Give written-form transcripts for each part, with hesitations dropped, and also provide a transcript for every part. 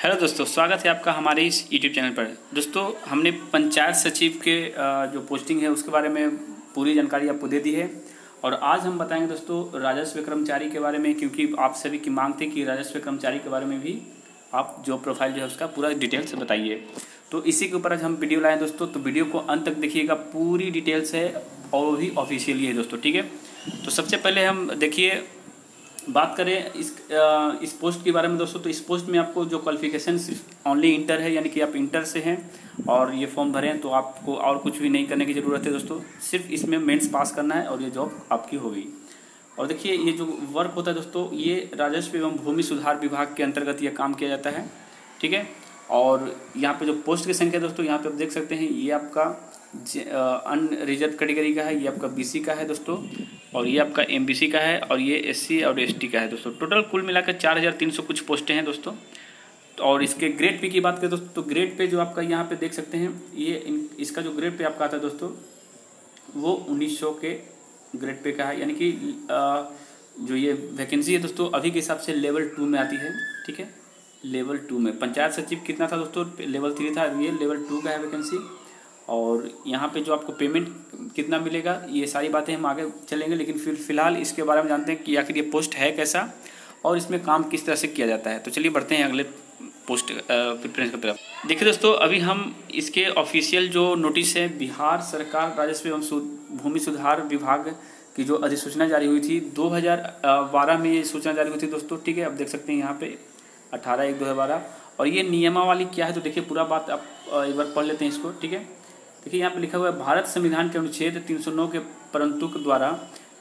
Hello दोस्तों, स्वागत है आपका हमारे इस यूट्यूब चैनल पर। दोस्तों, हमने पंचायत सचिव के जो पोस्टिंग है उसके बारे में पूरी जानकारी आपको दे दी है। और आज हम बताएंगे दोस्तों राजस्व कर्मचारी के बारे में, क्योंकि आप सभी की मांग थी कि राजस्व कर्मचारी के बारे में भी आप जो प्रोफाइल जो है उसका पूरा डिटेल से बताइए। तो इसी के ऊपर आज हम वीडियो लाए दोस्तों, तो वीडियो को अंत तक देखिएगा, पूरी डिटेल्स है और वो भी ऑफिशियली है दोस्तों, ठीक है। तो सबसे पहले हम देखिए बात करें इस पोस्ट के बारे में दोस्तों। तो इस पोस्ट में आपको जो क्वालिफिकेशन सिर्फ ओनली इंटर है, यानी कि आप इंटर से हैं और ये फॉर्म भरें तो आपको और कुछ भी नहीं करने की ज़रूरत है दोस्तों। सिर्फ इसमें मेंस पास करना है और ये जॉब आपकी हो गई। और देखिए ये जो वर्क होता है दोस्तों, ये राजस्व एवं भूमि सुधार विभाग के अंतर्गत ये काम किया जाता है, ठीक है। और यहाँ पे जो पोस्ट की संख्या दोस्तों, यहाँ पे आप देख सकते हैं, ये आपका अनरिजर्व कैटेगरी का है, ये आपका बीसी का है दोस्तों, और ये आपका एमबीसी का है, और ये एससी और एसटी का है दोस्तों। टोटल कुल मिलाकर 4300 कुछ पोस्टें हैं दोस्तों। और इसके ग्रेड पे की बात करें दोस्तों, तो ग्रेड पे जो आपका यहाँ पे देख सकते हैं, ये इसका जो ग्रेड पे आपका आता है दोस्तों, वो 1900 के ग्रेड पे का है। यानी कि जो ये वैकेंसी है दोस्तों अभी के हिसाब से लेवल 2 में आती है, ठीक है। लेवल 2 में पंचायत सचिव कितना था दोस्तों, लेवल 3 था, ये लेवल 2 का है वैकेंसी। और यहाँ पे जो आपको पेमेंट कितना मिलेगा, ये सारी बातें हम आगे चलेंगे, लेकिन फिलहाल इसके बारे में जानते हैं कि आखिर ये पोस्ट है कैसा और इसमें काम किस तरह से किया जाता है। तो चलिए बढ़ते हैं अगले पोस्ट प्रेफरेंस की तरफ। देखिए दोस्तों, अभी हम इसके ऑफिशियल जो नोटिस है, बिहार सरकार राजस्व एवं भूमि सुधार विभाग की जो अधिसूचना जारी हुई थी 2012 में, ये सूचना जारी हुई थी दोस्तों, ठीक है। आप देख सकते हैं यहाँ पे 18/1/2012। और ये नियमावली क्या है, तो देखिए पूरा बात आप एक बार पढ़ लेते हैं इसको, ठीक है। देखिए यहाँ पे लिखा हुआ है, भारत संविधान के अनुच्छेद 309 के परंतुक द्वारा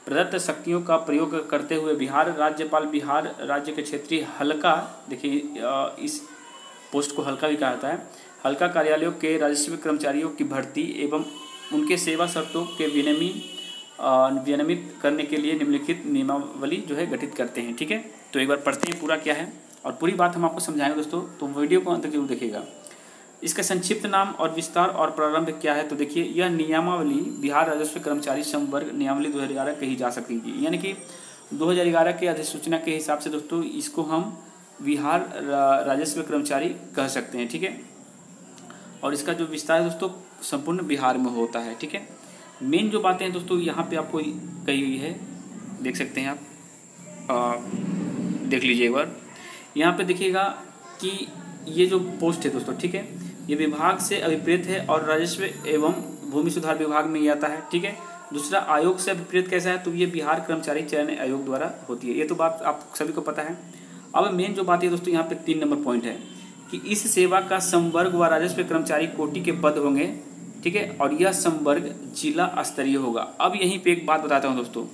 प्रदत्त शक्तियों का प्रयोग करते हुए बिहार राज्यपाल बिहार राज्य के क्षेत्रीय हल्का, देखिए इस पोस्ट को हल्का भी कहा जाता है, हल्का कार्यालयों के राजस्व कर्मचारियों की भर्ती एवं उनके सेवा शर्तों के विनियमित करने के लिए निम्नलिखित नियमावली जो है गठित करते हैं, ठीक है। तो एक बार पढ़ते हैं पूरा क्या है और पूरी बात हम आपको समझाएंगे दोस्तों, तो वीडियो को अंत तक जरूर देखिएगा। इसका संक्षिप्त नाम और विस्तार और प्रारंभ क्या है, तो देखिए यह नियमावली बिहार राजस्व कर्मचारी संवर्ग नियमावली 2011 कही जा सकेगी। यानी कि 2011 के अधिसूचना के हिसाब से दोस्तों इसको हम बिहार राजस्व कर्मचारी कह सकते हैं, ठीक है। और इसका जो विस्तार है दोस्तों संपूर्ण बिहार में होता है, ठीक है। मेन जो बातें हैं दोस्तों यहाँ पे आपको कही हुई है, देख सकते हैं आप, देख लीजिए एक बार। यहाँ पे देखिएगा कि ये जो पोस्ट है दोस्तों, ठीक है, ये विभाग से अभिप्रेत है और राजस्व एवं भूमि सुधार विभाग में ही आता है, ठीक है। दूसरा, आयोग से अभिप्रेत कैसा है, तो ये बिहार कर्मचारी चयन आयोग द्वारा होती है। ये तो बात आप सभी को पता है। अब मेन जो बात है दोस्तों, यहाँ पे 3 नंबर पॉइंट है कि इस सेवा का संवर्ग व राजस्व कर्मचारी कोटि के पद होंगे, ठीक है। और यह संवर्ग जिला स्तरीय होगा। अब यहीं पे एक बात बताता हूँ दोस्तों,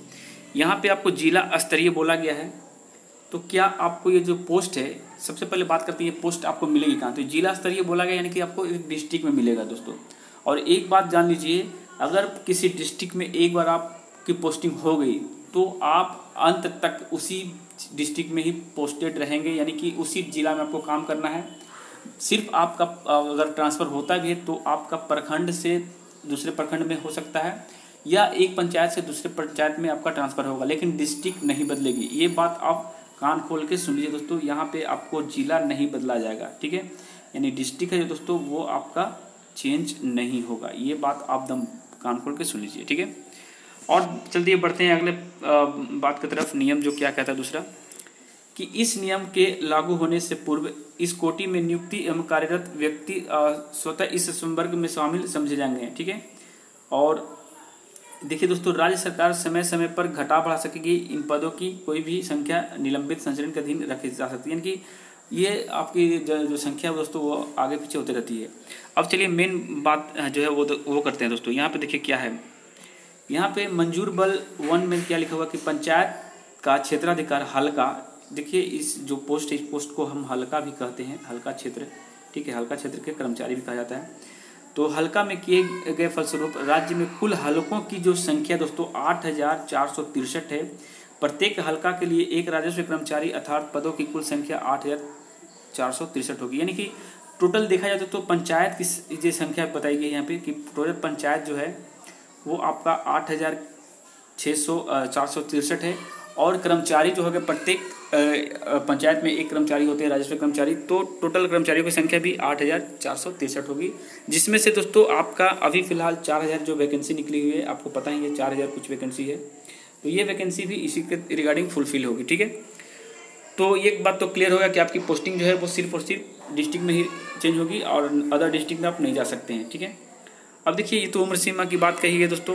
यहाँ पे आपको जिला स्तरीय बोला गया है, तो क्या आपको ये जो पोस्ट है, सबसे पहले बात करते हैं ये पोस्ट आपको मिलेगी कहाँ, तो जिला स्तरीय बोला गया, यानी कि आपको एक डिस्ट्रिक्ट में मिलेगा दोस्तों। और एक बात जान लीजिए, अगर किसी डिस्ट्रिक्ट में एक बार आपकी पोस्टिंग हो गई तो आप अंत तक उसी डिस्ट्रिक्ट में ही पोस्टेड रहेंगे, यानी कि उसी जिला में आपको काम करना है। सिर्फ आपका अगर ट्रांसफ़र होता भी है तो आपका प्रखंड से दूसरे प्रखंड में हो सकता है, या एक पंचायत से दूसरे पंचायत में आपका ट्रांसफ़र होगा, लेकिन डिस्ट्रिक्ट नहीं बदलेगी। ये बात आप कान खोल के सुन लीजिए दोस्तों, यहाँ पे आपको जिला नहीं बदला जाएगा, ठीक है। यानी डिस्ट्रिक्ट है जो दोस्तों वो आपका चेंज नहीं होगा। ये बात आप दम कान खोल के सुन लीजिए, ठीक है। और चलिए बढ़ते हैं अगले बात की तरफ। नियम जो क्या कहता है दूसरा, कि इस नियम के लागू होने से पूर्व इस कोटि में नियुक्ति एवं कार्यरत व्यक्ति स्वतः इस संवर्ग में शामिल समझे जाएंगे, ठीक है। और देखिए दोस्तों, राज्य सरकार समय समय पर घटा बढ़ा सकेगी इन पदों की कोई भी संख्या निलंबित संचरण के अधीन रखी जा सकती है, यानी कि ये आपकी जो संख्या दोस्तों वो आगे पीछे होती रहती है। अब चलिए मेन बात जो है वो करते हैं दोस्तों। यहाँ पे देखिए क्या है, यहाँ पे मंजूर बल 1 में क्या लिखा हुआ कि पंचायत का क्षेत्राधिकार हल्का, देखिए इस जो पोस्ट है, इस पोस्ट को हम हल्का भी कहते हैं, हल्का क्षेत्र, ठीक है, हल्का क्षेत्र के कर्मचारी भी कहा जाता है। तो हल्का में किए गए फलस्वरूप राज्य में कुल हल्कों की जो संख्या दोस्तों 8463 है। प्रत्येक हल्का के लिए एक राजस्व कर्मचारी अर्थात पदों की कुल संख्या 8463 होगी। यानी कि टोटल देखा जाए तो पंचायत की जो संख्या बताई गई यहाँ पे कि टोटल पंचायत जो है वो आपका 8463 है, और कर्मचारी जो है प्रत्येक पंचायत में 1 कर्मचारी होते हैं राजस्व कर्मचारी, तो टोटल कर्मचारियों की संख्या भी 8,463 होगी, जिसमें से दोस्तों आपका अभी फिलहाल 4,000 जो वैकेंसी निकली हुई है, आपको पता ही है 4,000 कुछ वैकेंसी है, तो ये वैकेंसी भी इसी के रिगार्डिंग फुलफिल होगी। ठीक है, तो एक बात तो क्लियर होगा कि आपकी पोस्टिंग जो है वो सिर्फ और सिर्फ डिस्ट्रिक्ट में ही चेंज होगी और अदर डिस्ट्रिक्ट में आप नहीं जा सकते हैं। ठीक है, अब देखिए ये तो उम्र सीमा की बात कही है दोस्तों,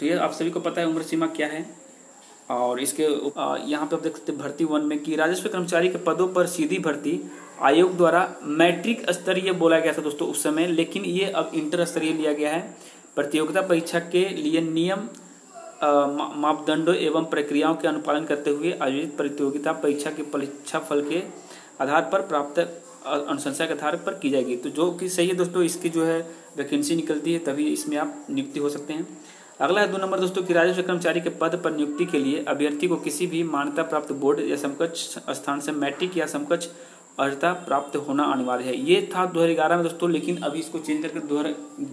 तो ये आप सभी को पता है उम्र सीमा क्या है। और इसके यहाँ पे आप देख सकते हैं भर्ती 1 में कि राजस्व कर्मचारी के पदों पर सीधी भर्ती आयोग द्वारा मैट्रिक स्तरीय बोला गया था दोस्तों उस समय, लेकिन ये अब इंटर स्तरीय लिया गया है। प्रतियोगिता परीक्षा के लिए नियम मापदंडों एवं प्रक्रियाओं के अनुपालन करते हुए आयोजित प्रतियोगिता परीक्षा के परीक्षा फल के आधार पर प्राप्त अनुशंसा के आधार पर की जाएगी। तो जो कि सही है दोस्तों, इसकी जो है वैकेंसी निकलती है तभी इसमें आप नियुक्ति हो सकते हैं। अगला है 2 नंबर दोस्तों कि राजस्व कर्मचारी के पद पर नियुक्ति के लिए अभ्यर्थी को किसी भी मान्यता प्राप्त बोर्ड या समकक्ष स्थान से मैट्रिक या समकक्ष अर्हता प्राप्त होना अनिवार्य है। ये था 2011 में दोस्तों, लेकिन अभी इसको चेंज करके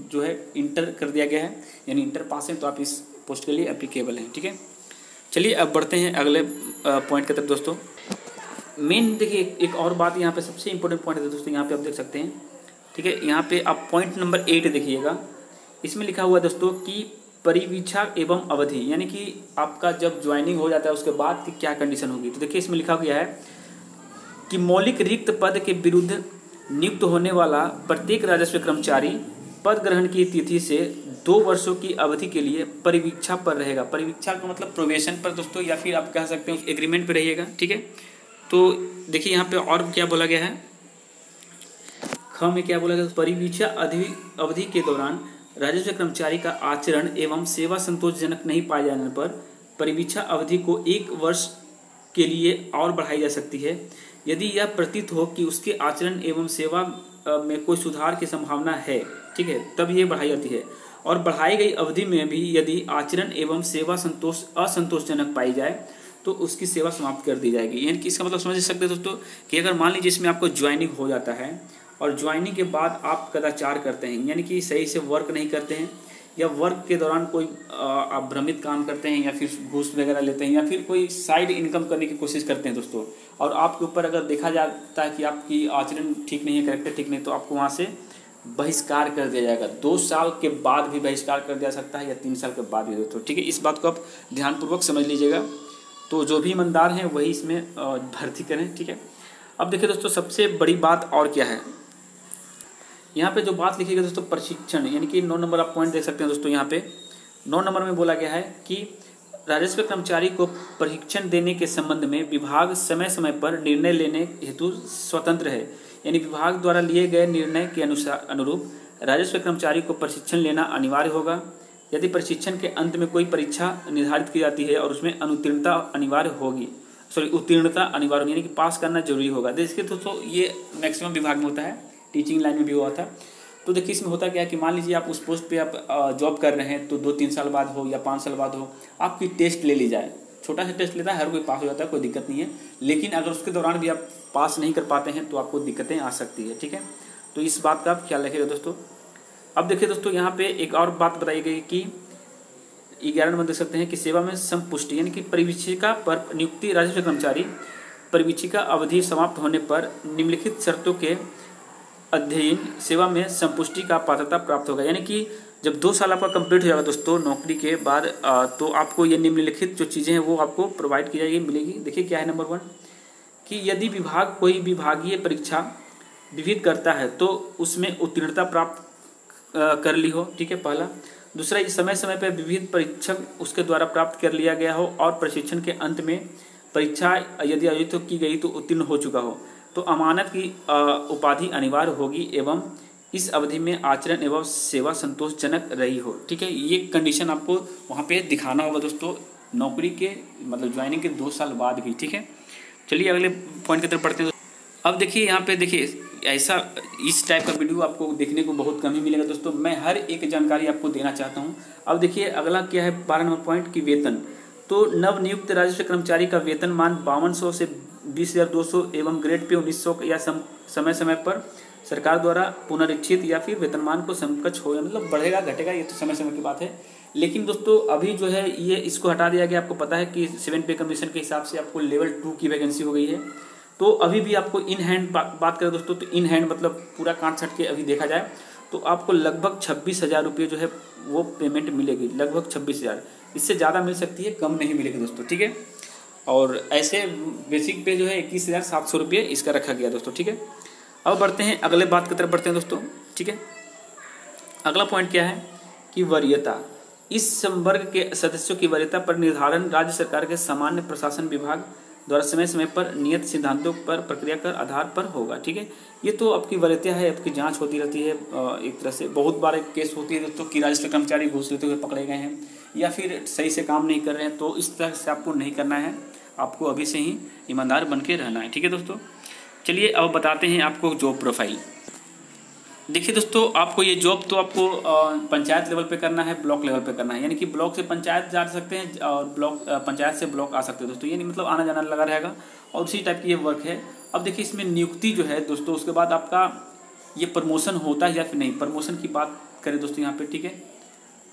जो है इंटर कर दिया गया है, यानी इंटर पास है तो आप इस पोस्ट के लिए एप्लीकेबल हैं। ठीक है, चलिए अब बढ़ते हैं अगले पॉइंट की तरफ दोस्तों। मेन देखिए एक और बात यहाँ पे सबसे इंपॉर्टेंट पॉइंट है दोस्तों, यहाँ पे आप देख सकते हैं। ठीक है, यहाँ पे आप पॉइंट नंबर 8 देखिएगा, इसमें लिखा हुआ है दोस्तों कि परिवीक्षा एवं अवधि, यानी कि आपका जब ज्वाइनिंग हो जाता है उसके बाद की क्या कंडीशन होगी। तो देखिए इसमें लिखा गया है कि मौलिक रिक्त पद के विरुद्ध नियुक्त होने वाला प्रत्येक राजस्व कर्मचारी पद ग्रहण की तिथि से 2 वर्षों की अवधि के लिए परिवीक्षा पर रहेगा। परिवीक्षा का मतलब प्रोबेशन पर दोस्तों, या फिर आप कह सकते हो एग्रीमेंट पर रहिएगा। ठीक है, तो देखिए यहाँ पे और क्या बोला गया है, ख में क्या बोला गया, परिवीक्षा अवधि के दौरान राजस्व कर्मचारी का आचरण एवं सेवा संतोषजनक नहीं पाए जाने पर परिवीक्षा अवधि को 1 वर्ष के लिए और बढ़ाई जा सकती है। यदि यह प्रतीत हो कि उसके आचरण एवं सेवा में कोई सुधार की संभावना है, ठीक है, तब ये बढ़ाई जाती है। और बढ़ाई गई अवधि में भी यदि आचरण एवं सेवा असंतोषजनक पाई जाए तो उसकी सेवा समाप्त कर दी जाएगी। यानी कि इसका मतलब समझ सकते हैं दोस्तों कि अगर मान लीजिए इसमें आपको ज्वाइनिंग हो जाता है और ज्वाइनिंग के बाद आप कदाचार करते हैं, यानी कि सही से वर्क नहीं करते हैं, या वर्क के दौरान कोई आप भ्रमित काम करते हैं, या फिर घूस वगैरह लेते हैं, या फिर कोई साइड इनकम करने की कोशिश करते हैं दोस्तों, और आपके ऊपर अगर देखा जाता है कि आपकी आचरण ठीक नहीं है, कैरेक्टर ठीक नहीं, तो आपको वहाँ से बहिष्कार कर दिया जाएगा। 2 साल के बाद भी बहिष्कार कर दिया सकता है, या 3 साल के बाद भी दोस्तों। ठीक है, इस बात को आप ध्यानपूर्वक समझ लीजिएगा। तो जो भी ईमानदार हैं वही इसमें भर्ती करें। ठीक है, अब देखिए दोस्तों सबसे बड़ी बात और क्या है, यहाँ पे जो बात लिखी गई दोस्तों प्रशिक्षण, यानी कि 9 नंबर आप पॉइंट देख सकते हैं दोस्तों। यहाँ पे 9 नंबर में बोला गया है कि राजस्व कर्मचारी को प्रशिक्षण देने के संबंध में विभाग समय समय पर निर्णय लेने हेतु स्वतंत्र है। यानी विभाग द्वारा लिए गए निर्णय के अनुरूप राजस्व कर्मचारी को प्रशिक्षण लेना अनिवार्य होगा। यदि प्रशिक्षण के अंत में कोई परीक्षा निर्धारित की जाती है और उसमें उत्तीर्णता अनिवार्य होगी, यानी कि पास करना जरूरी होगा। देखिए दोस्तों ये मैक्सिमम विभाग में होता है, टीचिंग लाइन में भी हुआ था। तो देखिए इसमें होता क्या है कि मान लीजिए आप उस पोस्ट पे आप जॉब कर रहे हैं, तो 2-3 साल बाद हो या 5 साल बाद हो, आपकी टेस्ट ले ली जाए। छोटा सा टेस्ट लेता है, हर कोई पास हो जाता है, कोई दिक्कत नहीं है। लेकिन अगर उसके दौरान भी आप पास नहीं कर पाते हैं तो आपको दिक्कतें आ सकती है। ठीक है, तो इस बात का आप ख्याल रखिएगा दोस्तों। अब देखिए दोस्तों यहाँ पे एक और बात बताई गई कि 11 नंबर देख सकते हैं कि सेवा में संपुष्टि, यानी कि परिवीक्षिका पर नियुक्ति राजस्व कर्मचारी परिवीक्षिका अवधि समाप्त होने पर निम्नलिखित शर्तों के अध्ययन सेवा में संपुष्टि का पात्रता प्राप्त होगा। यानी कि जब 2 साल आपका कंप्लीट हो जाएगा दोस्तों नौकरी के बाद, तो आपको ये निम्नलिखित जो चीज़ें हैं वो आपको प्रोवाइड की जाएगी, मिलेगी। देखिए क्या है, नंबर 1 कि यदि विभाग कोई विभागीय परीक्षा विविध करता है तो उसमें उत्तीर्णता प्राप्त कर ली हो। ठीक है, पहला। दूसरा, समय समय पर विविध परीक्षक उसके द्वारा प्राप्त कर लिया गया हो और प्रशिक्षण के अंत में परीक्षा यदि आयोजित की गई तो उत्तीर्ण हो चुका हो, तो अमानत की उपाधि अनिवार्य होगी एवं इस अवधि में आचरण एवं सेवा संतोषजनक रही हो। ठीक है, ये कंडीशन आपको वहाँ पे दिखाना होगा दोस्तों, नौकरी के मतलब ज्वाइनिंग के 2 साल बाद भी। ठीक है, चलिए अगले पॉइंट की तरफ बढ़ते हैं। अब देखिए यहाँ पे देखिए ऐसा इस टाइप का वीडियो आपको देखने को बहुत कम ही मिलेगा दोस्तों, मैं हर एक जानकारी आपको देना चाहता हूँ। अब देखिए अगला क्या है, 12 नंबर पॉइंट की वेतन। तो नवनियुक्त राजस्व कर्मचारी का वेतनमान 5200 से 20,200 एवं ग्रेड पे 1900 या समय समय पर सरकार द्वारा पुनरीक्षित या फिर वेतनमान को समकक्ष हो, मतलब बढ़ेगा घटेगा, ये तो समय समय की बात है। लेकिन दोस्तों अभी जो है ये इसको हटा दिया गया। आपको पता है कि 7 पे कमीशन के हिसाब से आपको लेवल 2 की वैकेंसी हो गई है। तो अभी भी आपको इन हैंड बात करें दोस्तों, तो इन हैंड मतलब पूरा काट छट के अभी देखा जाए तो आपको लगभग 26,000 रुपये जो है वो पेमेंट मिलेगी, लगभग 26,000। इससे ज़्यादा मिल सकती है, कम नहीं मिलेगी दोस्तों, ठीक है। और ऐसे बेसिक पे जो है 21,700 रुपये इसका रखा गया दोस्तों, ठीक है। अब बढ़ते हैं अगले बात की तरफ बढ़ते हैं दोस्तों, ठीक है। अगला पॉइंट क्या है कि वरीयता। इस संवर्ग के सदस्यों की वरीयता पर निर्धारण राज्य सरकार के सामान्य प्रशासन विभाग द्वारा समय समय पर नियत सिद्धांतों पर प्रक्रिया कर आधार पर होगा, ठीक है। ये तो आपकी वरीयता है, आपकी जांच होती रहती है। एक तरह से बहुत बार केस होती है दोस्तों कि राजस्व कर्मचारी घूस लेते हुए पकड़े गए हैं या फिर सही से काम नहीं कर रहे हैं, तो इस तरह से आपको नहीं करना है, आपको अभी से ही ईमानदार बन के रहना है, ठीक है दोस्तों। चलिए अब बताते हैं आपको जॉब प्रोफाइल। देखिए दोस्तों, आपको ये जॉब तो आपको पंचायत लेवल पे करना है, ब्लॉक लेवल पे करना है, यानी कि ब्लॉक से पंचायत जा सकते हैं और ब्लॉक पंचायत से ब्लॉक आ सकते हैं दोस्तों, यानी मतलब आना जाना लगा रहेगा और उसी टाइप की ये वर्क है। अब देखिए इसमें नियुक्ति जो है दोस्तों, उसके बाद आपका ये प्रमोशन होता है या फिर नहीं, प्रमोशन की बात करें दोस्तों यहाँ पे, ठीक है।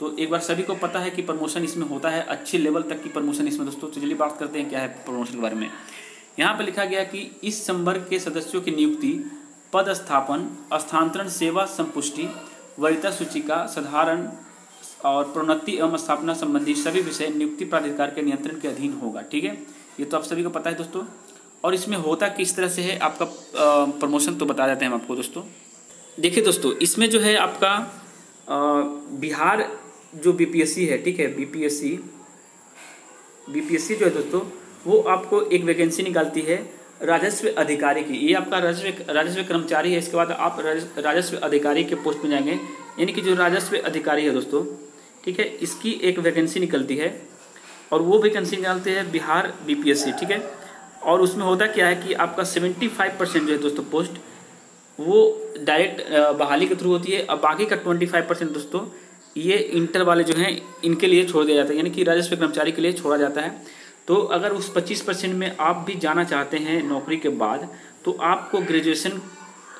तो एक बार सभी को पता है कि प्रमोशन इसमें होता है, अच्छे लेवल तक की प्रमोशन इसमें दोस्तों। तो चलिए बात करते हैं क्या है प्रमोशन के बारे में। यहाँ पर लिखा गया कि इस संवर्ग के सदस्यों की नियुक्ति, पद स्थापन, स्थानांतरण, सेवा संपुष्टि, वरीयता सूचिका, साधारण और प्रोन्नति एवं स्थापना संबंधी सभी विषय नियुक्ति प्राधिकार के नियंत्रण के अधीन होगा, ठीक है। ये तो आप सभी को पता है दोस्तों। और इसमें होता किस तरह से है आपका प्रमोशन, तो बता देते हैं हम आपको दोस्तों। देखिए दोस्तों, इसमें जो है आपका बिहार जो बीपीएससी है, ठीक है, बीपीएससी जो है दोस्तों, वो आपको एक वैकेंसी निकालती है राजस्व अधिकारी की। ये आपका राजस्व कर्मचारी है, इसके बाद आप राजस्व अधिकारी के पोस्ट में जाएंगे, यानी कि जो राजस्व अधिकारी है दोस्तों, ठीक है, इसकी एक वैकेंसी निकलती है और वो वैकेंसी निकालते हैं बिहार बीपीएससी, ठीक है। और उसमें होता क्या है कि आपका 75% जो है दोस्तों पोस्ट वो डायरेक्ट बहाली के थ्रू होती है, और बाकी का 25% दोस्तों ये इंटर वाले जो हैं इनके लिए छोड़ दिया जाता है, यानी कि राजस्व कर्मचारी के लिए छोड़ा जाता है। तो अगर उस 25% में आप भी जाना चाहते हैं नौकरी के बाद, तो आपको ग्रेजुएशन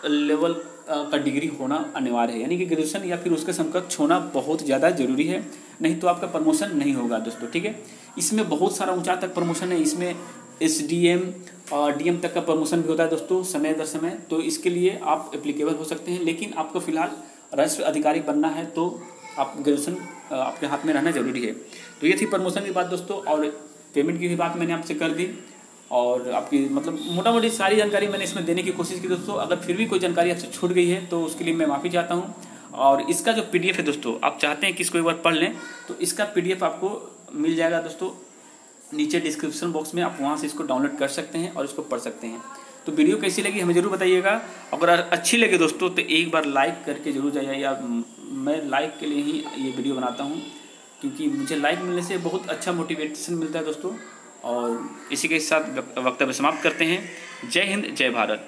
लेवल का डिग्री होना अनिवार्य है, यानी कि ग्रेजुएशन या फिर उसके समकक्ष होना बहुत ज़्यादा जरूरी है, नहीं तो आपका प्रमोशन नहीं होगा दोस्तों, ठीक है। इसमें बहुत सारा ऊंचा तक प्रमोशन है, इसमें SDM और DM तक का प्रमोशन भी होता है दोस्तों, समय दर समय। तो इसके लिए आप एप्लीकेबल हो सकते हैं, लेकिन आपको फिलहाल राजस्व अधिकारी बनना है तो आप ग्रेजुएशन आपके हाथ में रहना जरूरी है। तो ये थी प्रमोशन की बात दोस्तों, और पेमेंट की भी बात मैंने आपसे कर दी, और आपकी मतलब मोटा मोटी सारी जानकारी मैंने इसमें देने की कोशिश की दोस्तों। अगर फिर भी कोई जानकारी आपसे छूट गई है तो उसके लिए मैं माफ़ी चाहता हूँ। और इसका जो PDF है दोस्तों, आप चाहते हैं कि इसको एक बार पढ़ लें तो इसका PDF आपको मिल जाएगा दोस्तों नीचे डिस्क्रिप्शन बॉक्स में, आप वहाँ से इसको डाउनलोड कर सकते हैं और इसको पढ़ सकते हैं। तो वीडियो कैसी लगी हमें ज़रूर बताइएगा। अगर अच्छी लगे दोस्तों तो एक बार लाइक करके जरूर जाइए, या मैं लाइक के लिए ही ये वीडियो बनाता हूँ, क्योंकि मुझे लाइक मिलने से बहुत अच्छा मोटिवेशन मिलता है दोस्तों। और इसी के साथ वक्तव्य समाप्त करते हैं। जय हिंद, जय भारत।